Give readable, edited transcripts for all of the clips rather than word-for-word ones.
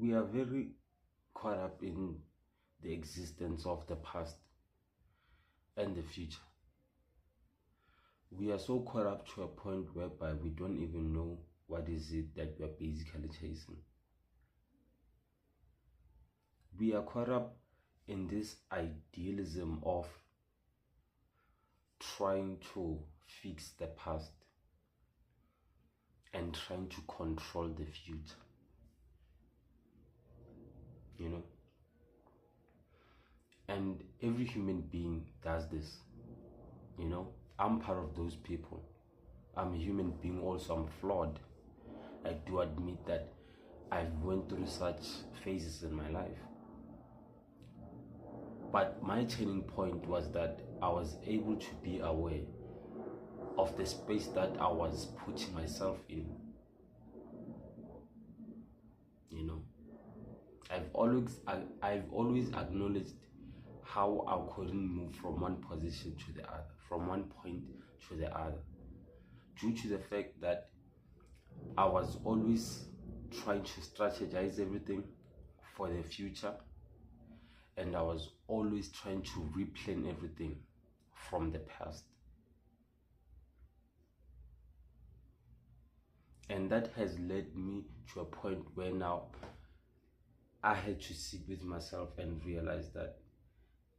we are very caught up in the existence of the past and the future. We are so caught up to a point whereby we don't even know what is it that we are basically chasing. We are caught up in this idealism of trying to fix the past and trying to control the future. You know? And every human being does this. You know? I'm part of those people. I'm a human being also. I'm flawed. I do admit that I've went through such phases in my life. But my turning point was that I was able to be aware of the space that I was putting myself in. You know, I've always acknowledged how I couldn't move from one position to the other, from one point to the other, due to the fact that I was always trying to strategize everything for the future, and I was always trying to replan everything from the past. And that has led me to a point where now I had to sit with myself and realize that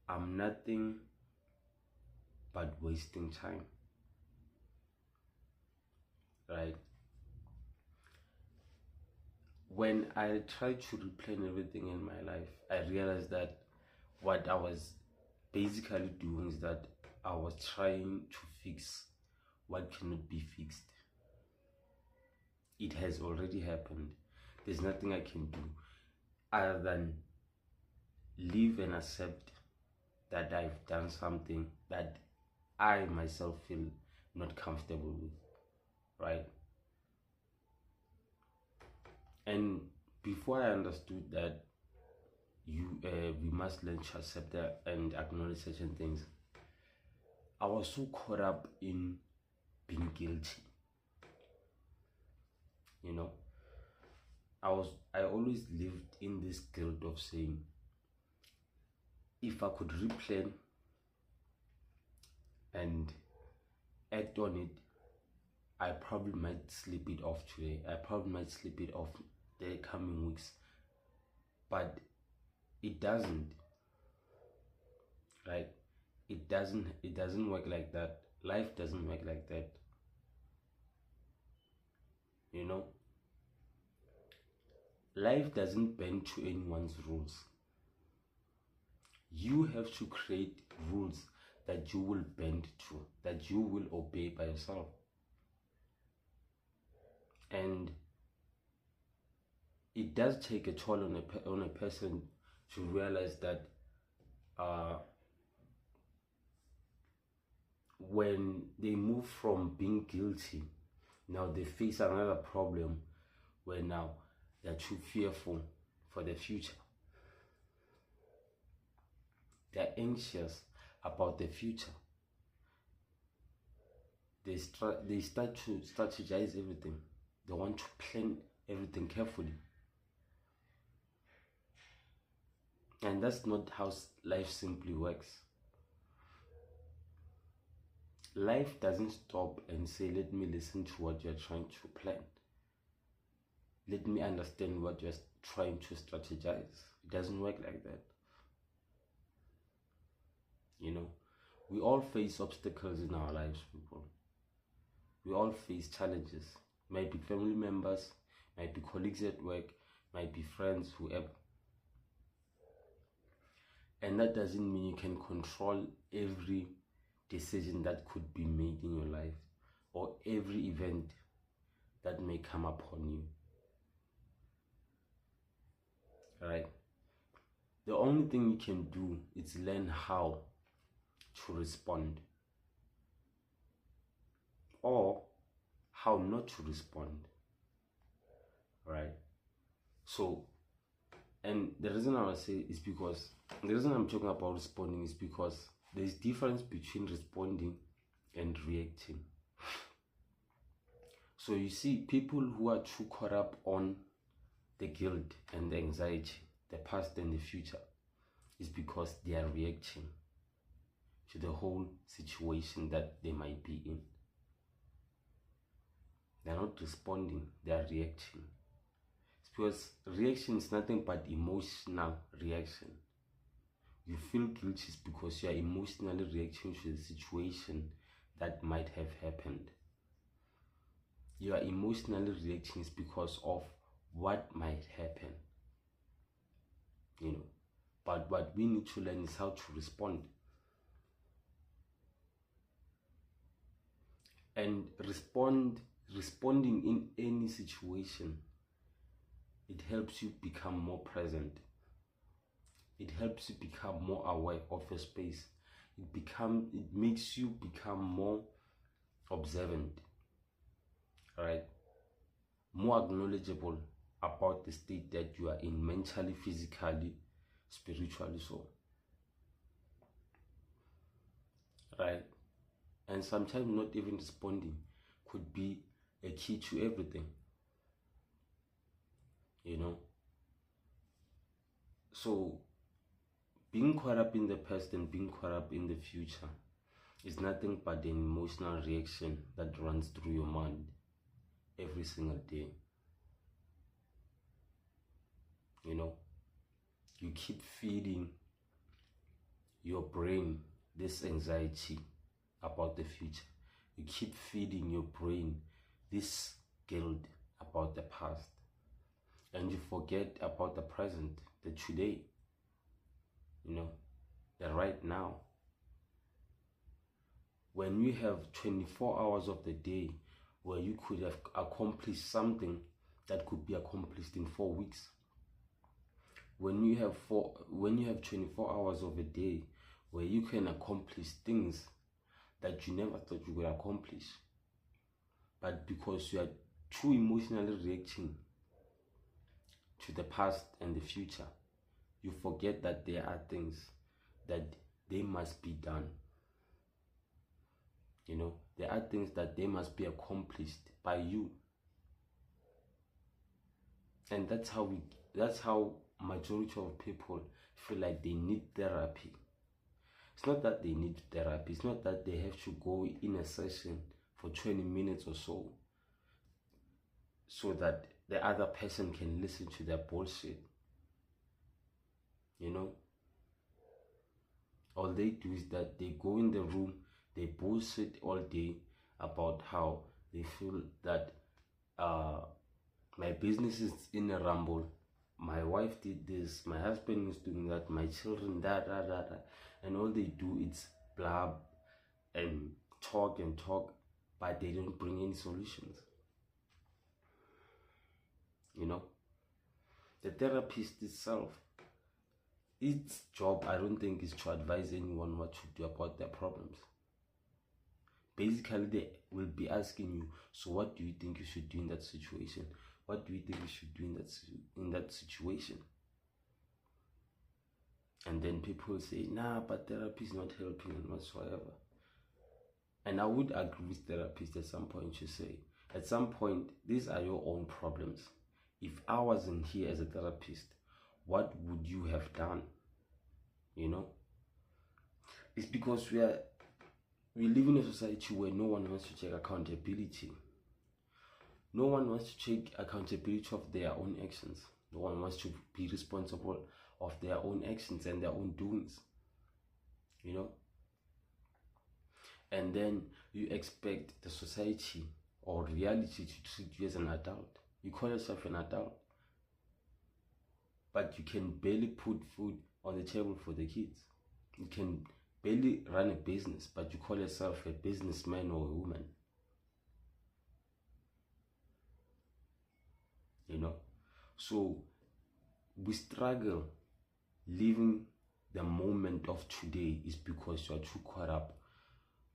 I'm nothing but wasting time. Right? When I tried to replan everything in my life, I realized that what I was basically doing is that I was trying to fix what cannot be fixed. It has already happened. There's nothing I can do other than live and accept that I've done something that I myself feel not comfortable with, right? And before I understood that we must learn to accept that and acknowledge certain things, I was so caught up in being guilty. You know, I always lived in this guilt of saying, if I could replan and act on it, I probably might slip it off today. I probably might slip it off the coming weeks. But it doesn't. Right? It doesn't work like that. Life doesn't work like that. You know? Life doesn't bend to anyone's rules. You have to create rules that you will bend to, that you will obey by yourself. And it does take a toll on a person to realize that when they move from being guilty, now they face another problem where now they're too fearful for the future. They're anxious about the future. They start to strategize everything. They want to plan everything carefully. And that's not how life simply works. Life doesn't stop and say, let me listen to what you're trying to plan. Let me understand what you're trying to strategize. It doesn't work like that. You know, we all face obstacles in our lives, people. We all face challenges. Might be family members, might be colleagues at work, might be friends, whoever. And that doesn't mean you can control every decision that could be made in your life or every event that may come upon you. Right? The only thing you can do is learn how to respond or how not to respond. Right? So, and the reason I would say is because the reason I'm talking about responding is because there's difference between responding and reacting. So you see, people who are too caught up on the guilt and the anxiety, the past and the future, is because they are reacting to the whole situation that they might be in. They're not responding, they are reacting. It's because reaction is nothing but emotional reaction. You feel guilty because you are emotionally reacting to the situation that might have happened. You are emotionally reacting because of what might happen. But what we need to learn is how to respond. And responding in any situation, it helps you become more present. It helps you become more aware of your space. It makes you become more observant, right? More acknowledgeable about the state that you are in, mentally, physically, spiritually, so, right? And sometimes not even responding could be a key to everything, So being caught up in the past and being caught up in the future is nothing but an emotional reaction that runs through your mind every single day. You keep feeding your brain this anxiety about the future. You keep feeding your brain this guilt about the past. And you forget about the present, the today, the right now. When you have 24 hours of the day where you could have accomplished something that could be accomplished in 4 weeks. When you have 24 hours of a day where you can accomplish things that you never thought you could accomplish, but because you are too emotionally reacting to the past and the future, you forget that there are things that they must be done. There are things that they must be accomplished by you. And that's how majority of people feel like they need therapy. It's not that they need therapy. It's not that they have to go in a session for 20 minutes or so that the other person can listen to their bullshit. All they do is that they go in the room, they bullshit all day about how they feel that my business is in a rumble, my wife did this, my husband is doing that, my children that, and all they do is blab and talk, but they don't bring any solutions. The therapist itself, its job, I don't think, is to advise anyone what to do about their problems. Basically, they will be asking you, so what do you think you should do in that situation? What do you think you should do in that situation? And then people say, nah, but therapy is not helping and whatsoever. And I would agree with therapists at some point to say, at some point, these are your own problems. If I wasn't here as a therapist, what would you have done? It's because we live in a society where no one wants to take accountability. No one wants to take accountability of their own actions. No one wants to be responsible of their own actions and their own doings. And then you expect the society or reality to treat you as an adult. You call yourself an adult, but you can barely put food on the table for the kids. You can barely run a business, but you call yourself a businessman or a woman. So we struggle living the moment of today is because you are too caught up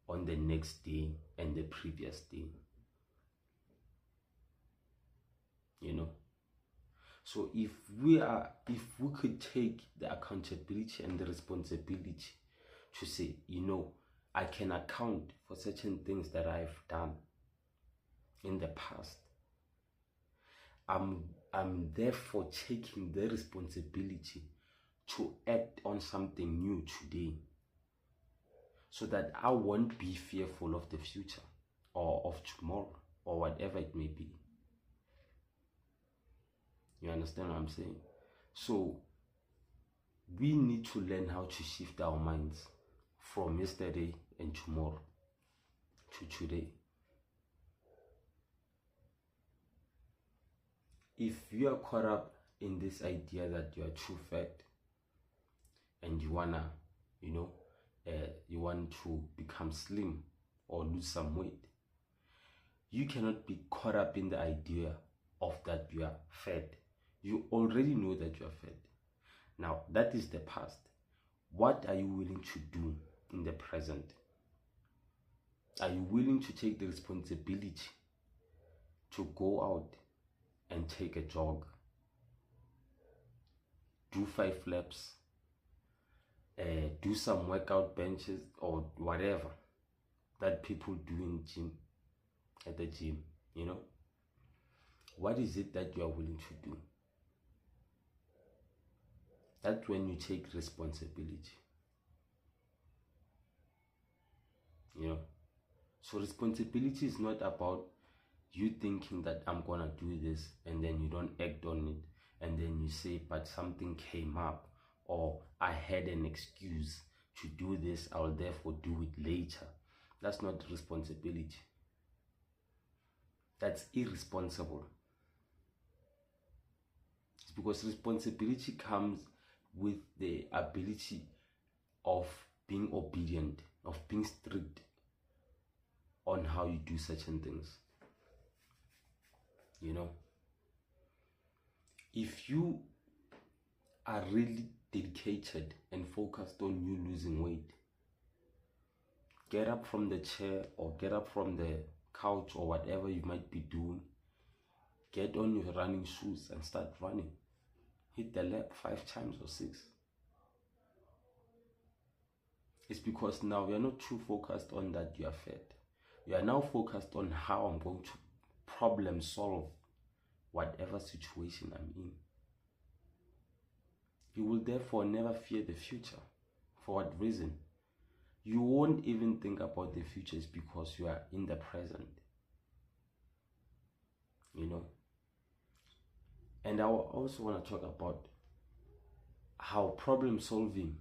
on the next day and the previous day. So if we could take the accountability and the responsibility to say, I can account for certain things that I've done in the past. I'm I'm therefore taking the responsibility to act on something new today, so that I won't be fearful of the future or of tomorrow or whatever it may be. You understand what I'm saying? So we need to learn how to shift our minds from yesterday and tomorrow to today. If you are caught up in this idea that you are too fat and you wanna, you want to become slim or lose some weight, you cannot be caught up in the idea of that you are fat. You already know that you are fat. Now, that is the past. What are you willing to do in the present? Are you willing to take the responsibility to go out and take a jog, do 5 laps, do some workout benches or whatever that people do at the gym? What is it that you are willing to do? That's when you take responsibility. So responsibility is not about you thinking that I'm gonna do this and then you don't act on it, and then you say, but something came up, or I had an excuse to do this, I'll therefore do it later. That's not responsibility. That's irresponsible. It's because responsibility comes with the ability of being obedient, of being strict on how you do certain things. If you are really dedicated and focused on you losing weight, get up from the chair or get up from the couch or whatever you might be doing, get on your running shoes and start running. Hit the lap 5 times or 6. It's because now you're not too focused on that you are fat. You are now focused on how I'm going to problem solve whatever situation I'm in. You will therefore never fear the future. For what reason? You won't even think about the futures because you are in the present. And I also want to talk about how problem solving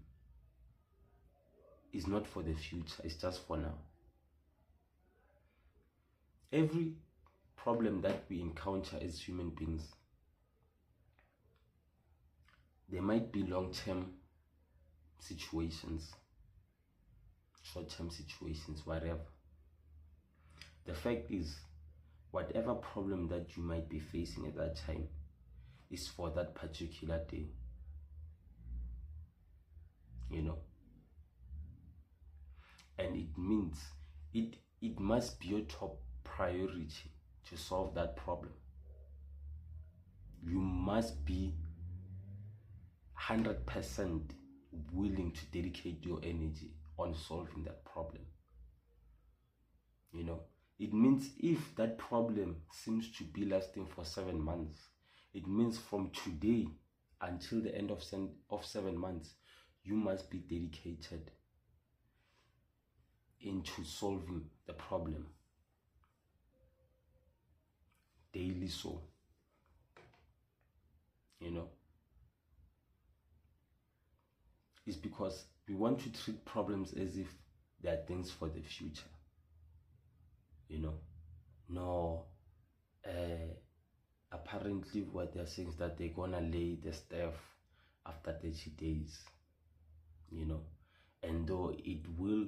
is not for the future, it's just for now. Every problem that we encounter as human beings, there might be long-term situations, short-term situations, whatever. The fact is, whatever problem that you might be facing at that time is for that particular day. And it means it must be your top priority to solve that problem. You must be 100% willing to dedicate your energy on solving that problem. It means if that problem seems to be lasting for 7 months, it means from today until the end of 7 months, you must be dedicated into solving the problem daily. So it's because we want to treat problems as if they are things for the future. Apparently what they're saying is that they're gonna lay the staff after 30 days, and though it will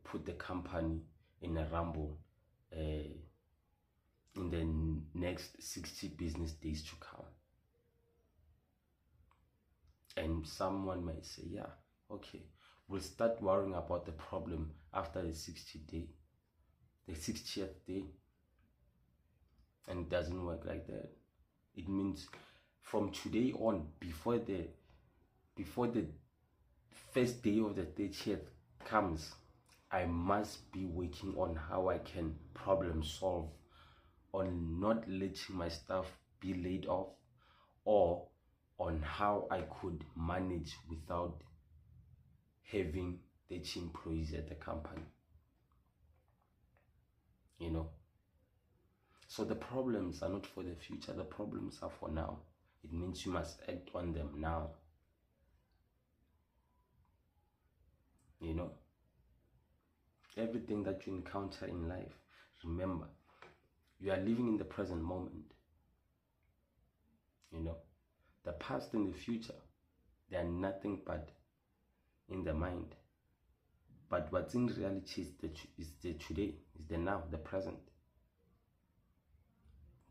put the company in a rumble in the next 60 business days to come. And someone might say, yeah, okay, we'll start worrying about the problem after the 60th day. And it doesn't work like that. It means from today on, before the first day of the 30th comes, I must be working on how I can problem solve, on not letting my staff be laid off, or on how I could manage without having 30 employees at the company. You know, so the problems are not for the future, the problems are for now. It means you must act on them now. You know, everything that you encounter in life, remember, you are living in the present moment. You know, the past and the future, they are nothing but in the mind. But what's in reality is the today, is the now, the present.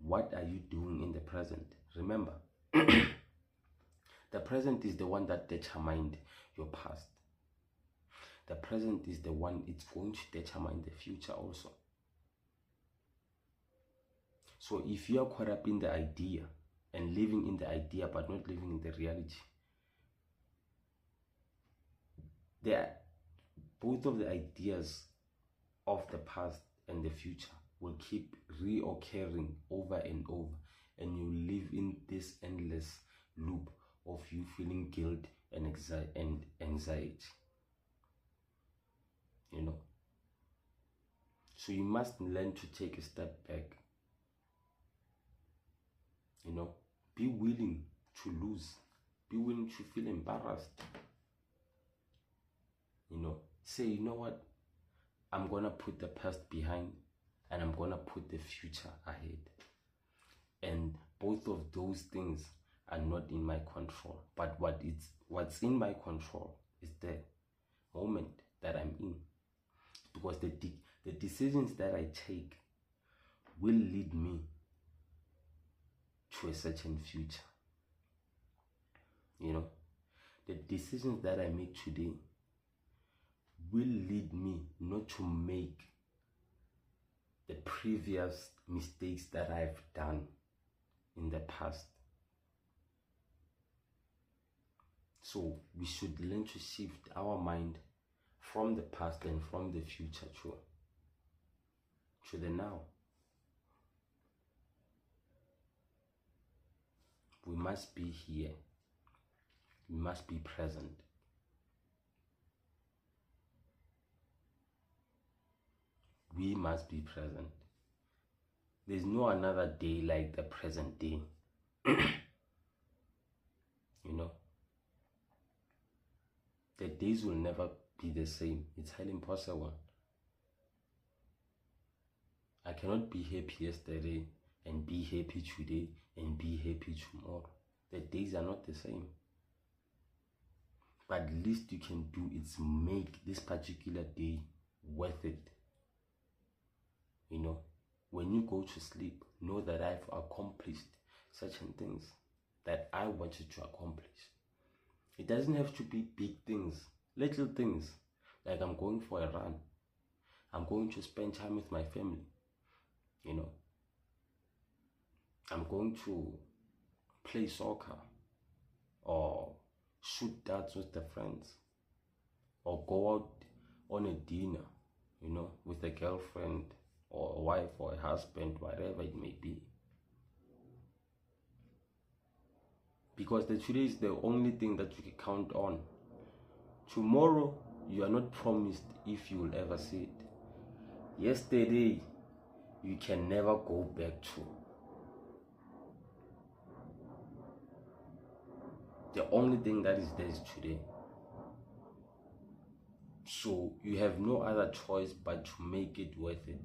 What are you doing in the present? Remember, the present is the one that determined your past. The present is the one, it's going to determine the future also. So if you are caught up in the idea and living in the idea but not living in the reality, both of the ideas of the past and the future will keep reoccurring over and over, and you live in this endless loop of you feeling guilt and anxiety. You know, so you must learn to take a step back. You know, be willing to lose, be willing to feel embarrassed. You know, say, you know what, I'm gonna put the past behind and I'm gonna put the future ahead. And both of those things are not in my control, but what's in my control is the moment that I'm in, because the decisions that I take will lead me to a certain future. You know, the decisions that I make today will lead me not to make the previous mistakes that I've done in the past. So we should learn to shift our mind from the past and from the future to the now. We must be here. We must be present. We must be present. There's no another day like the present day. You know, the days will never be the same. It's highly impossible. I cannot be happy yesterday and be happy today and be happy tomorrow. The days are not the same. But least you can do is make this particular day worth it. You know, when you go to sleep, know that I've accomplished certain things that I wanted to accomplish. It doesn't have to be big things, little things, like I'm going for a run. I'm going to spend time with my family. You know, I'm going to play soccer or shoot darts with the friends or go out on a dinner, you know, with a girlfriend or a wife or a husband, whatever it may be. Because the today is the only thing that you can count on. Tomorrow, you are not promised if you will ever see it. Yesterday, you can never go back to. The only thing that is there is today. So you have no other choice but to make it worth it.